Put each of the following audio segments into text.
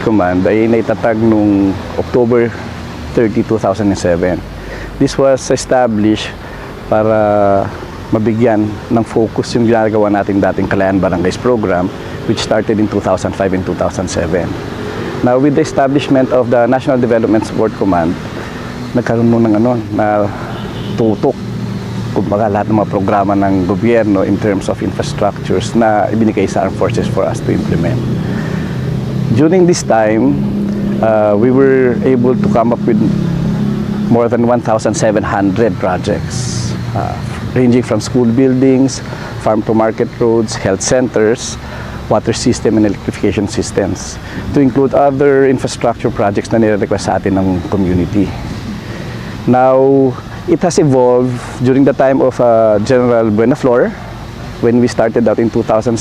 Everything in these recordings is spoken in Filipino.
Command ay naitatag noong October 30, 2007. This was established para mabigyan ng focus yung ginagawa natin dating Kalayaan Barangays program, which started in 2005 and 2007. Now, with the establishment of the National Development Support Command, nagkaroon mo ng na tutok kumbaga lahat ng mga programa ng gobyerno in terms of infrastructures na ibinigay sa Armed Forces for us to implement. During this time, we were able to come up with more than 1,700 projects, ranging from school buildings, farm-to-market roads, health centers, water system and electrification systems, to include other infrastructure projects na nire-request sa atin ng community. Now, it has evolved during the time of General Buenaflor, when we started out in 2007,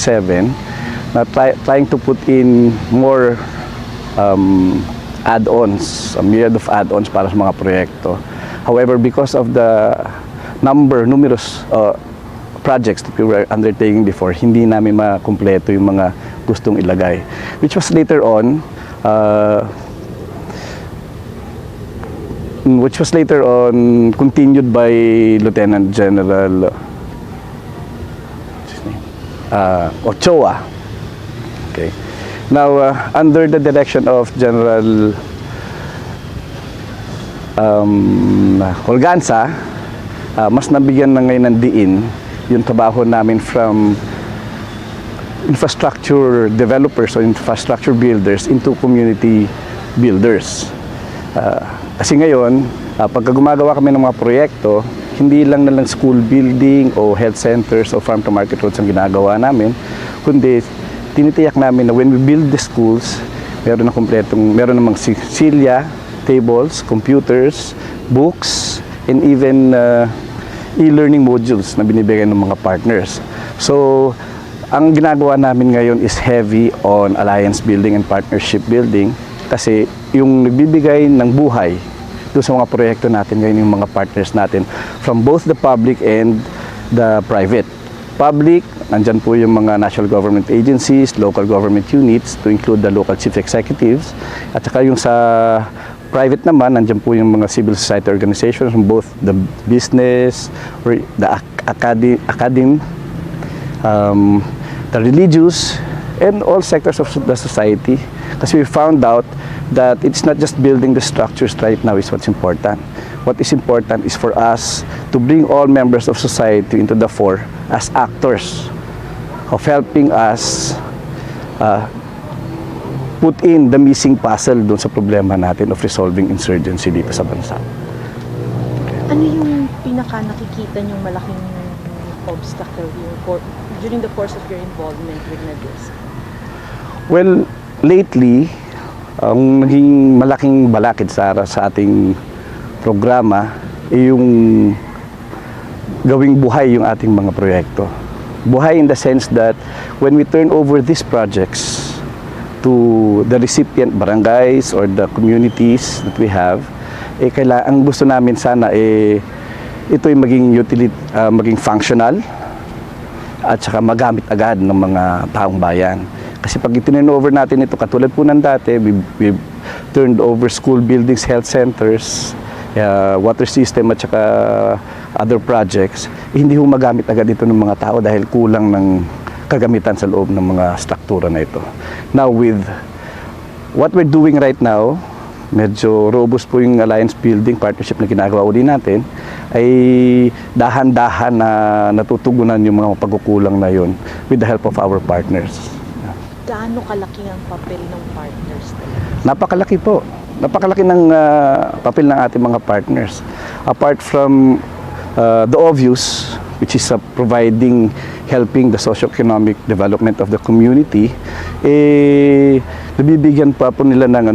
trying to put in more add-ons, a myriad of add-ons para sa mga proyekto. However, because of the numerous projects that we were undertaking before, hindi namin makumpleto yung mga gustong ilagay. Which was later on continued by Lieutenant General Ochoa. Okay. Now, under the direction of General Holganza, mas nabigyan na ngayon ng diin yung trabaho namin from infrastructure developers or infrastructure builders into community builders. Kasi ngayon, pagka gumagawa kami ng mga proyekto, hindi lang school building o health centers o farm-to-market roads ang ginagawa namin, kundi tinitiyak namin na when we build the schools, meron namang silya, tables, computers, books, and even e-learning modules na binibigay ng mga partners. So, ang ginagawa namin ngayon is heavy on alliance building and partnership building kasi yung nagbibigay ng buhay doon sa mga proyekto natin ngayon yung mga partners natin from both the public and the private. Public, nandyan po yung mga national government agencies, local government units, to include the local chief executives. At saka yung sa private naman, nandyan po yung mga civil society organizations from both the business, or the academy, the religious, and all sectors of the society. Kasi we found out that it's not just building the structures right now is what's important. What is important is for us to bring all members of society into the fore as actors of helping us put in the missing puzzle dun sa problema natin of resolving insurgency dito sa bansa. Ano yung pinaka nakikita niyong malaking obstacle during the course of your involvement with NADISC? Well, lately, ang naging malaking balakid sa ating programa ay yung gawing buhay yung ating mga proyekto. Buhay in the sense that when we turn over these projects to the recipient barangays or the communities that we have, ang gusto namin sana ito'y maging functional at saka magamit agad ng mga taong bayan. Kasi pag itinurnover natin ito, katulad po ng dati, we turned over school buildings, health centers, water system at saka other projects, hindi ho magamit agad ito ng mga tao dahil kulang ng kagamitan sa loob ng mga struktura na ito. Now with what we're doing right now, medyo robust po yung alliance building partnership na ginagawa uli natin, ay dahan-dahan na natutugunan yung mga pagkukulang na yun with the help of our partners. Gaano kalaki ang papel ng partners? Napakalaki po. Napakalaki ng papel ng ating mga partners. Apart from the obvious, which is helping the socio-economic development of the community, nabibigyan pa po nila ng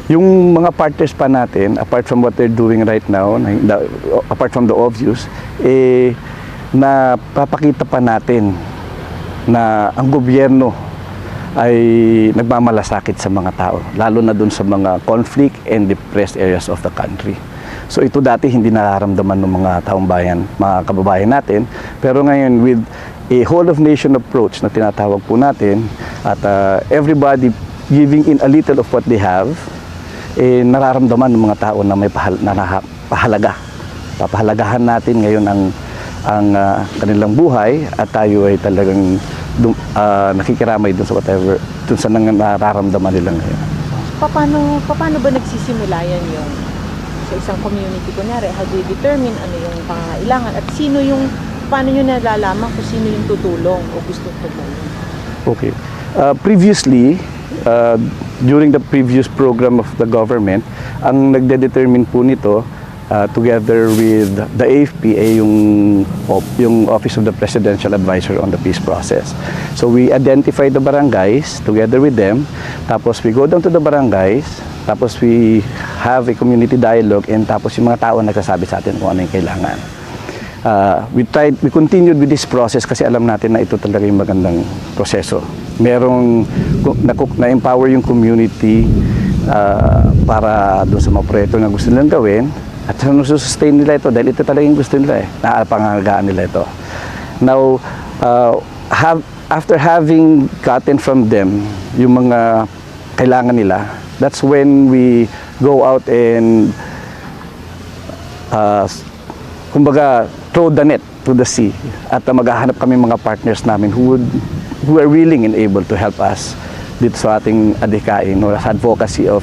yung mga partners pa natin, apart from what they're doing right now, apart from the obvious, na papakita pa natin na ang gobyerno ay nagmamalasakit sa mga tao, lalo na dun sa mga conflict and depressed areas of the country. So ito dati hindi nararamdaman ng mga taong bayan, mga kababayan natin, pero ngayon with a whole of nation approach na tinatawag po natin at everybody giving in a little of what they have, nararamdaman ng mga tao na may pahalaga. Papahalagahan natin ngayon ang kanilang buhay at tayo ay talagang nakikiramay dun sa whatever, dun sa nararamdaman nila ngayon. Paano ba nagsisimula yan yung sa isang community? Kunyari, how do you determine ano yung pangangailangan at paano nyo nalalaman kung sino yung tutulong o gusto tumulong? Okay. Previously, during the previous program of the government, ang nagde-determine po nito together with the AFP ay yung Office of the Presidential Advisor on the Peace Process. So we identify the barangays together with them, tapos we go down to the barangays, tapos we have a community dialogue, and tapos yung mga tao nagsasabi sa atin kung ano yung kailangan. We continued with this process kasi alam natin na ito talaga yung magandang proseso. Merong na-empower yung community para doon sa mga proyekto na gusto nilang gawin at sustain nila ito dahil ito talaga yung gusto nila naapangalagaan nila ito. Now, after having gotten from them yung mga kailangan nila, that's when we go out and kumbaga throw the net to the sea at maghahanap kami mga partners namin who are willing and able to help us dito sa ating adhikain or advocacy of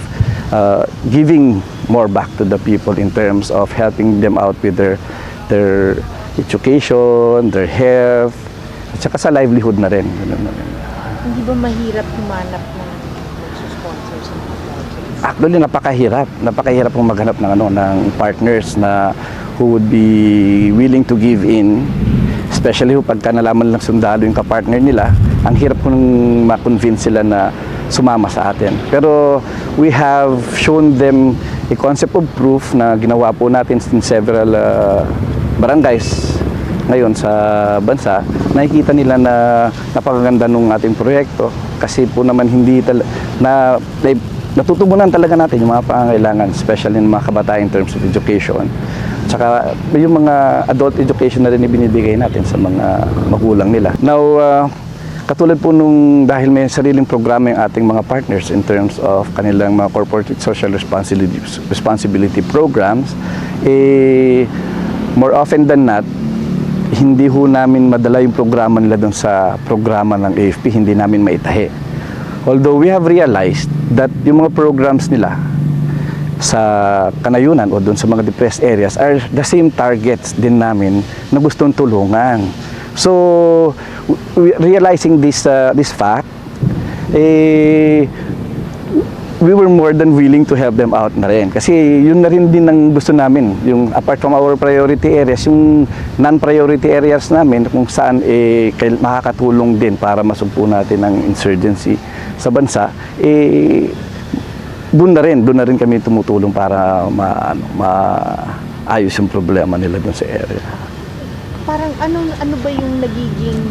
giving more back to the people in terms of helping them out with their education, their health, at saka sa livelihood na rin. Hindi ba mahirap humanap ng sponsor sa mga projects? Actually, napakahirap pong maghanap ng partners na who would be willing to give in, especially pagka nalaman lang sundalo yung kapartner nila, ang hirap kung ma-convince sila na sumama sa atin. Pero we have shown them a concept of proof na ginawa po natin in several barangays ngayon sa bansa. Nakikita nila na napakaganda nung ating proyekto kasi po naman natutubunan talaga natin yung mga pangangailangan, especially ng mga kabataan in terms of education. Tsaka yung mga adult education na rin ibinibigay natin sa mga magulang nila. Now, katulad po dahil may sariling programa yung ating mga partners in terms of kanilang mga corporate social responsibility programs, more often than not, hindi ho namin madala yung programa nila dun sa programa ng AFP, hindi namin maitahi. Although we have realized that yung mga programs nila sa kanayunan o doon sa mga depressed areas are the same targets din namin na gustong tulungan. So, realizing this fact, we were more than willing to help them out na rin. Kasi yun na rin din ang gusto namin. Yung apart from our priority areas, yung non-priority areas namin kung saan makakatulong din para masumpo natin ang insurgency sa bansa, doon na rin kami tumutulong para maayos yung problema nila doon sa area. Parang ano ba yung nagiging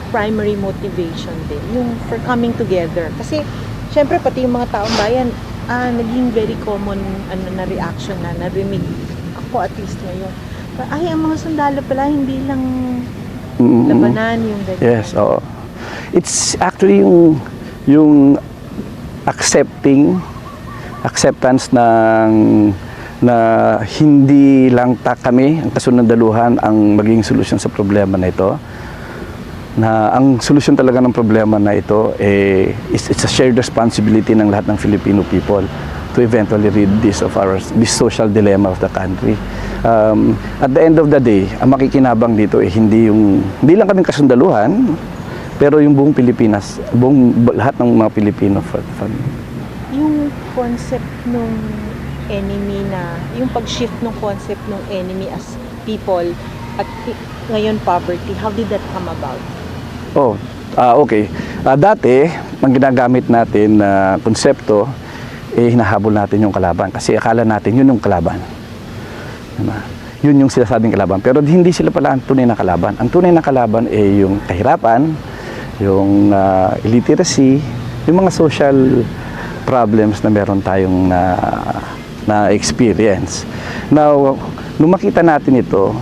primary motivation din yung for coming together? Kasi syempre pati yung mga taong bayan naging very common na reaction na narinig ako at least ngayon. Ay, ang mga sundalo pala hindi lang labanan yung ganyan. Yes, oo. It's actually yung acceptance na hindi lang kami ang kasundaluhan ang maging solusyon sa problema na ito, na ang solusyon talaga ng problema na ito it's a shared responsibility ng lahat ng Filipino people to eventually rid this social dilemma of the country. At the end of the day, ang makikinabang dito hindi lang kaming kasundaluhan, pero yung buong Pilipinas, lahat ng mga Pilipino. Yung concept nung enemy yung pag-shift ng concept ng enemy as people at ngayon poverty, how did that come about? Okay. Dati, ang ginagamit natin na konsepto, hinahabol natin yung kalaban kasi akala natin yun yung kalaban. Diba? Yun yung sinasabing kalaban. Pero hindi sila pala ang tunay na kalaban. Ang tunay na kalaban yung kahirapan, yung illiteracy, yung mga social problems na meron tayong na experience. Now, nung makita natin ito,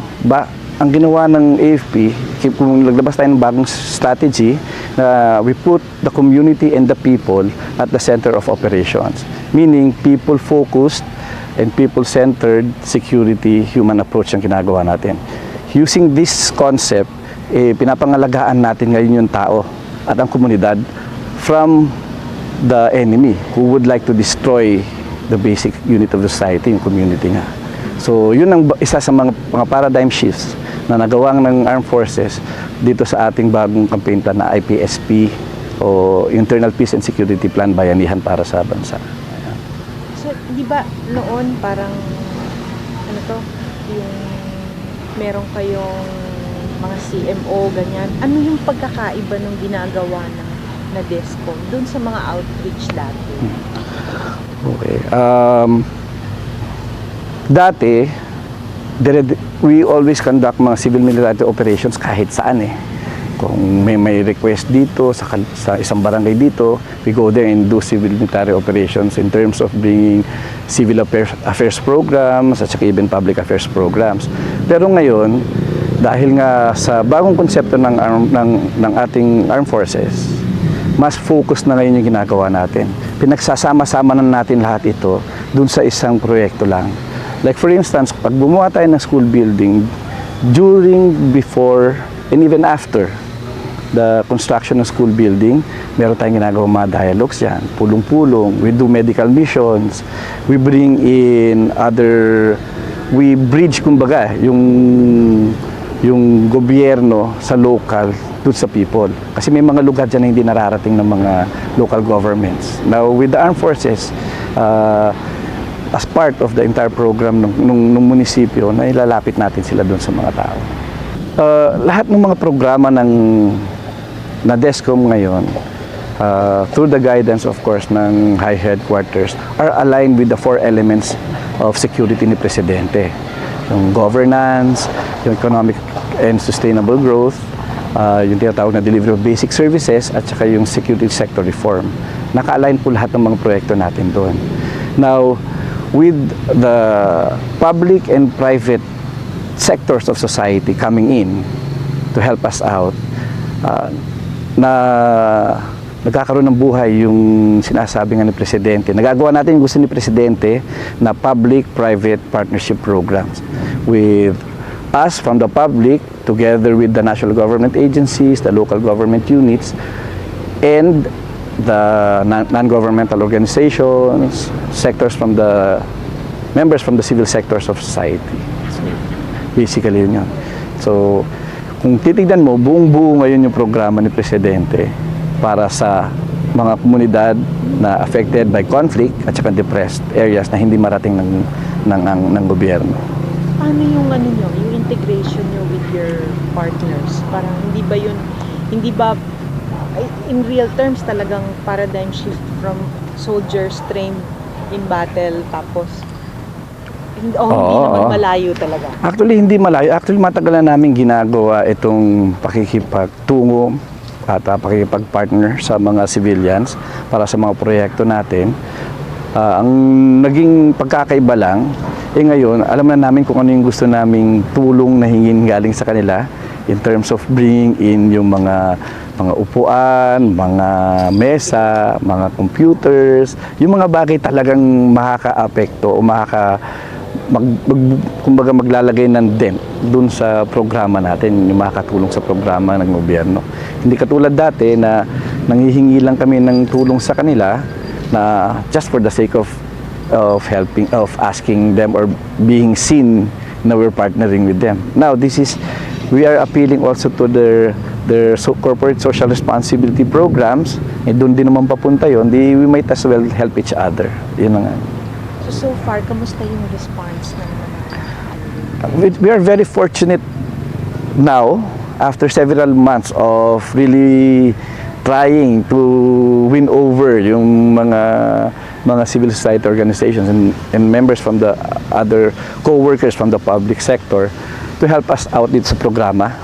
ang ginawa ng AFP, kung naglabas tayo ng bagong strategy, na we put the community and the people at the center of operations. Meaning, people-focused and people-centered security, human approach ang ginagawa natin. Using this concept, pinapangalagaan natin ngayon yung tao at ang komunidad from the enemy who would like to destroy the basic unit of the society, yung community nga. So, yun ang isa sa mga paradigm shifts na nagawang ng Armed Forces dito sa ating bagong campaign plan na IPSP o Internal Peace and Security Plan, Bayanihan para sa Bansa. So, di ba noon parang, ano to, yung meron kayong mga CMO, ganyan. Ano yung pagkakaiba ng ginagawa ng na DESCOM dun sa mga outreach dati? Okay. Dati, we always conduct mga civil military operations kahit saan eh. Kung may request dito sa isang barangay dito, we go there and do civil military operations in terms of bringing civil affairs programs at saka even public affairs programs. Pero ngayon, dahil nga sa bagong konsepto ng ating armed forces, mas focus na ngayon yung ginagawa natin. Pinagsasama-sama na natin lahat ito dun sa isang proyekto lang. Like for instance, pag bumuha tayo ng school building, during, before, and even after the construction ng school building, meron tayong ginagawa mga dialogues yan, pulong-pulong, we do medical missions, we bring in we bridge kumbaga yung gobyerno sa local dun sa people. Kasi may mga lugar dyan na hindi nararating ng mga local governments. Now, with the armed forces, as part of the entire program ng munisipyo, na ilalapit natin sila dun sa mga tao. Lahat ng mga programa na DESCOM ngayon, through the guidance of course ng High Headquarters, are aligned with the 4 elements of security ni Presidente. Yung governance, yung economic and sustainable growth, yung tinatawag na delivery of basic services, at saka yung security sector reform. Naka-align po lahat ng mga proyekto natin doon. Now, with the public and private sectors of society coming in to help us out, na nagkakaroon ng buhay yung sinasabi nga ni Presidente. Nagagawa natin yung gusto ni Presidente na public-private partnership programs with us from the public, together with the national government agencies, the local government units, and the non-governmental organizations, members from the civil sectors of society. So, basically yun. So, kung titignan mo, buong-buo ngayon yung programa ni Presidente para sa mga komunidad na affected by conflict at saka depressed areas na hindi marating ng gobyerno. Paano yung yung integration nyo with your partners? Parang hindi ba in real terms talagang paradigm shift from soldiers trained in battle tapos hindi naman malayo talaga. Actually, hindi malayo. Actually, matagal na namin ginagawa itong pakikipagtungo at pakikipag-partner sa mga civilians para sa mga proyekto natin. Ang naging pagkakaiba lang, ngayon, alam na namin kung ano yung gusto naming tulong na hingin galing sa kanila in terms of bringing in yung mga upuan, mga mesa, mga computers, yung mga bagay talagang makaka-apekto o kumbaga maglalagay ng dent dun sa programa natin, yung makakatulong sa programa ng gobyerno. Hindi katulad dati na nanghihingi lang kami ng tulong sa kanila na just for the sake of asking them or being seen na we're partnering with them. Now, we are appealing also to their corporate social responsibility programs, doon din naman papunta yun, we might as well help each other. Yun nga. So far, kamusta yung response ng We are very fortunate now, after several months of really trying to win over yung mga civil society organizations and members from the other co-workers from the public sector to help us out dito sa programa.